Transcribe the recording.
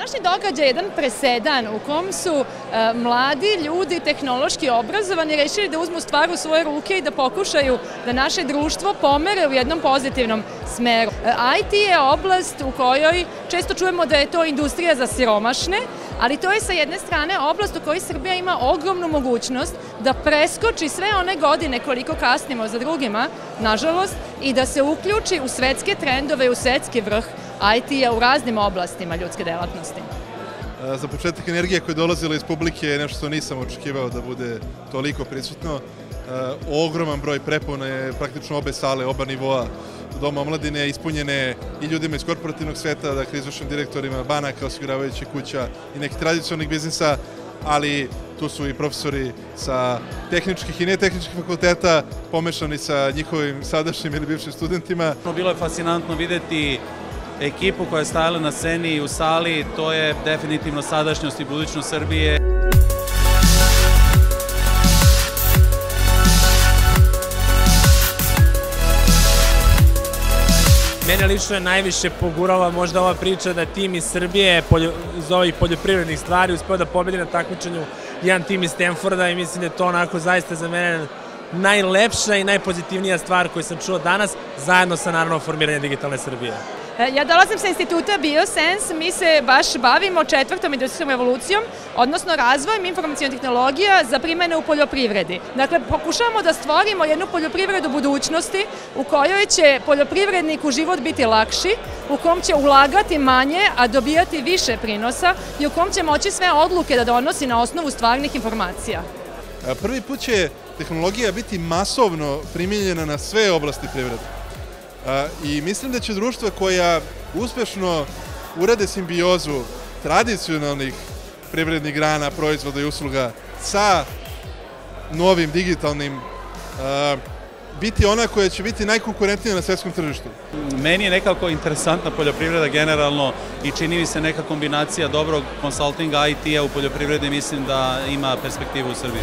Današnji događaj je jedan presedan u kom su mladi ljudi, tehnološki obrazovani, rešili da uzmu stvar u svoje ruke i da pokušaju da naše društvo pomere u jednom pozitivnom smeru. IT je oblast u kojoj često čujemo da je to industrija za siromašne, ali to je sa jedne strane oblast u kojoj Srbija ima ogromnu mogućnost da preskoči sve one godine koliko kasnimo za drugima, nažalost, i da se uključi u svetske trendove i u svetski vrh IT-a u raznim oblastima ljudske delatnosti. Za početak, energija koja je dolazila iz publike je nešto što nisam očekivao da bude toliko prisutno. Ogroman broj prepuna je praktično obe sale, oba nivoa Doma omladine ispunjene i ljudima iz korporativnog sveta, dakle izvršnim direktorima banaka, osiguravajućih kuća i nekih tradicionalnih biznisa, ali tu su i profesori sa tehničkih i netehničkih fakulteta, pomešani sa njihovim sadašnjim ili bivšim studentima. Bilo je fascinantno videti ekipu koja je stajala na sceni i u sali, to je definitivno sadašnjost i budućnost Srbije. Mene lično je najviše pogurala možda ova priča da tim iz Srbije iz ovih poljoprivrednih stvari uspeo da pobedi na takmičenju jedan tim iz Stanforda i mislim da je to onako zaista za mene najlepša i najpozitivnija stvar koju sam čuo danas, zajedno sa naravno formiranjem digitalne Srbije. Ja dolazim sa instituta Biosense, mi se baš bavimo četvrtom industrijskom revolucijom, odnosno razvojem informacionih tehnologija za primene u poljoprivredi. Dakle, pokušavamo da stvorimo jednu poljoprivredu budućnosti u kojoj će poljoprivredniku život biti lakši, u kom će ulagati manje, a dobijati više prinosa i u kom će moći sve odluke da donosi na osnovu stvarnih informacija. Prvi put će tehnologija biti masovno primijenjena na sve oblasti privrede. I mislim da će društva koja uspešno urade simbiozu tradicionalnih privrednih grana, proizvoda i usluga sa novim digitalnim biti ona koja će biti najkonkurentnija na svetskom tržištu. Meni je nekako interesantna poljoprivreda generalno i čini mi se neka kombinacija dobrog konsultinga IT-a u poljoprivredi, mislim da ima perspektivu u Srbiji.